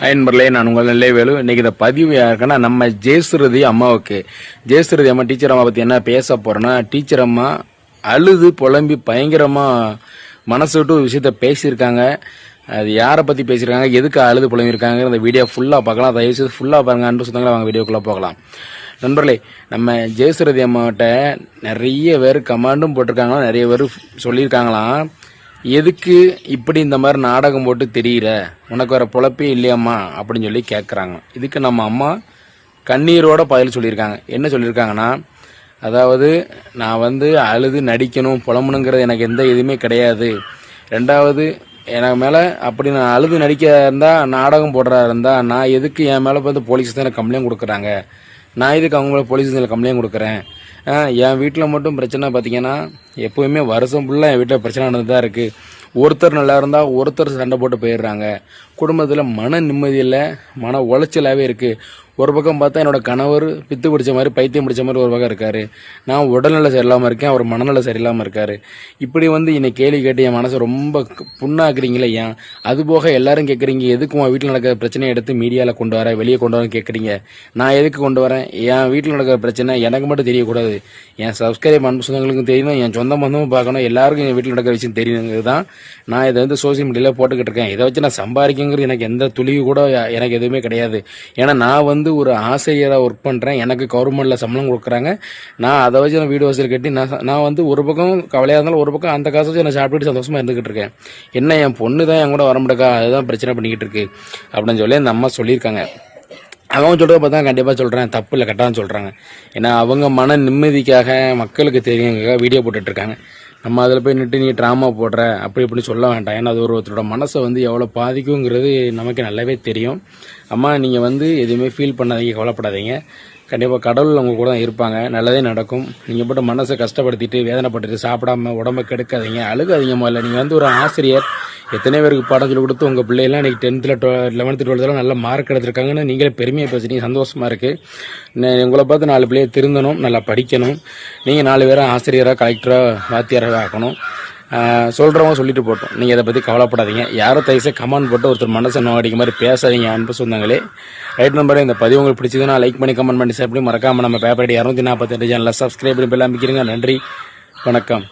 நண்பர்களே, நான் உங்கள் நிலைவேலு. இன்னைக்கு இந்த பதிவு யாருக்குன்னா நம்ம ஜெயஸ்ருதி அம்மாவுக்கு. ஜெயஸ்ருதி அம்மா டீச்சர் அம்மா பத்தி என்ன பேச போறேன்னா, டீச்சர் அம்மா அழுது புலம்பி பயங்கரமா மனசு விட்டு ஒரு விஷயத்த பேசியிருக்காங்க. அது யாரை பத்தி பேசியிருக்காங்க, எதுக்கு அழுது புலம்பிருக்காங்க, இந்த வீடியோ ஃபுல்லா பார்க்கலாம். தயவுசெய்து ஃபுல்லா பாருங்க. அன்பு சொந்தங்களா வாங்க வீடியோக்குள்ள போகலாம். நண்பர்களே, நம்ம ஜெயஸ்ருதி அம்மாவிட்ட நிறைய பேர் கமெண்டும் போட்டிருக்காங்க, நிறைய பேர் சொல்லியிருக்காங்களாம், எதுக்கு இப்படி இந்த மாதிரி நாடகம் போட்டு தெரியுற, உனக்கு வேற பொழப்பே இல்லையாம்மா அப்படின்னு சொல்லி கேட்குறாங்க. இதுக்கு நம்ம அம்மா கண்ணீரோட பதில் சொல்லியிருக்காங்க. என்ன சொல்லியிருக்காங்கன்னா, அதாவது நான் அழுது நடிக்கணும் புலம்பணுங்கிறது எனக்கு எந்த இதுவுமே கிடையாது. ரெண்டாவது, எனக்கு மேலே அப்படி நான் அழுது நடிக்க இருந்தால், நாடகம் போடுறா இருந்தால், நான் எதுக்கு என் மேலே போலீஸ் ஸ்டேஷனில் கம்ப்ளைண்ட் கொடுக்குறாங்க, நான் இதுக்கு அவங்கள போலீஸ் ஸ்டேஷனில் கம்ப்ளைண்ட் கொடுக்குறேன். என் வீட்டில் மட்டும் பிரச்சனை பார்த்தீங்கன்னா, எப்போவுமே வருஷம் ஃபுல்லாக என் வீட்டில் பிரச்சனை நடந்து தான் இருக்குது. ஒருத்தர் நல்லா இருந்தால் ஒருத்தர் சண்டை போட்டு போயிடுறாங்க. குடும்பத்தில் மன நிம்மதி இல்லை, மன உளைச்சலாகவே இருக்குது. ஒரு பக்கம் பார்த்தா என்னோட கணவர் பித்து பிடிச்ச மாதிரி பைத்தியம் பிடிச்ச மாதிரி ஒரு பக்கம் இருக்காரு. நான் உடல்நிலை சரியில்லாமல் இருக்கேன், அவர் மனநிலை சரியில்லாமல் இருக்காரு. இப்படி என்னை கேள்வி கேட்டு என் மனசை ரொம்ப புண்ணாக்குறீங்களே. ஏன் அதுபோக எல்லாரும் கேட்குறீங்க, எதுக்கு உன் வீட்டில் நடக்கிற பிரச்சனையை எடுத்து மீடியாவில் கொண்டு வர, வெளியே கொண்டு வரேன்னு கேட்குறீங்க. நான் எதுக்கு கொண்டு வரேன்? என் வீட்டில் நடக்கிற பிரச்சனை எனக்கு மட்டும் தெரியக்கூடாது, என் சப்ஸ்கிரைப் அன்பு சொந்தங்களுக்கும் தெரியணும், என் சொந்த பந்தமும் பார்க்கணும், எல்லாருக்கும் என் வீட்டில் நடக்கிற விஷயம் தெரியணுங்கிறது தான் நான் இதை சோசியல் மீடியாவில் போட்டுக்கிட்டு இருக்கேன். இதை வச்சு நான் சம்பாதிக்குங்கிறது எனக்கு எந்த துளிவு கூட எனக்கு எதுவுமே கிடையாது. ஏன்னா நான் ஒரு ஆசிரியராக ஒர்க் பண்ணுறேன், எனக்கு கவர்மெண்ட்டில் சம்பளம் கொடுக்குறாங்க. நான் அதை வச்சு நான் வீடு வசதி கட்டி நான் ஒரு பக்கம் கவலையாக இருந்தாலும் ஒரு பக்கம் அந்த காசை வச்சு நான் சாப்பிட்டு சந்தோஷமாக இருந்துக்கிட்டு இருக்கேன். என்ன என் பொண்ணு தான் என் கூட வர முடியா, அதுதான் பிரச்சனை பண்ணிக்கிட்டு இருக்கு அப்படின்னு சொல்லி அந்த அம்மா சொல்லியிருக்காங்க. அவங்க சொல்கிறத பார்த்தா கண்டிப்பாக சொல்கிறேன், தப்பு இல்லை, கரெக்டாக சொல்கிறாங்க. ஏன்னா அவங்க மன நிம்மதிக்காக மக்களுக்கு தெரியுங்க வீடியோ போட்டுட்ருக்காங்க. நம்ம அதில் போய் நின்று நீ ட்ராமா போடுற அப்படி இப்படி சொல்ல வேண்டாம். ஏன்னா அது ஒருத்தரோட மனசை எவ்வளோ பாதிக்குங்கிறது நமக்கு நல்லாவே தெரியும். அம்மா நீங்கள் எதுவுமே ஃபீல் பண்ணாதீங்க, கவலைப்படாதீங்க. கண்டிப்பாக கடவுள் அவங்க கூட தான் இருப்பாங்க, நல்லதே நடக்கும். நீங்கள் போட்டு மனசை கஷ்டப்படுத்திட்டு வேதனைப்பட்டுட்டு சாப்பிடாம உடம்பை கெடுக்காதீங்க, அழுகாதீங்க. முதல்ல நீங்கள் ஒரு ஆசிரியர், எத்தனை பேருக்கு பாடம் சொல்லி கொடுத்து உங்கள் பிள்ளைலாம் இன்றைக்கி 10th 11th 12th நல்ல மார்க் எடுத்திருக்காங்கன்னு நீங்களே பெருமையாக பேசுறீங்க, சந்தோஷமாக இருக்குது. உங்களை பார்த்து 4 பிள்ளையை திருந்தணும், நல்லா படிக்கணும். நீங்கள் 4 பேரை ஆசிரியராக, கலெக்டராக, வாத்தியாராக ஆக்கணும். சொல்கிறவங்க சொல்லிட்டு போட்டோம், நீங்கள் இதை பற்றி கவலைப்படாதீங்க. யாரோ தயவுசே கமெண்ட் போட்டு ஒருத்தர் மனசை நோடிக்க மாதிரி பேசாதீங்க அன்பு சொந்தங்களே. ரைட் நம்பர், இந்த பதிவு உங்களுக்கு பிடிச்சதுன்னா லைக் பண்ணி கமெண்ட் பண்ணி ஷேர் பண்ணி மறக்காமல் நம்ம பேப்பர் 248 சேனலில் சப்ஸ்கிரைப் பண்ணி பெல் அமைக்கிறீங்க. நன்றி, வணக்கம்.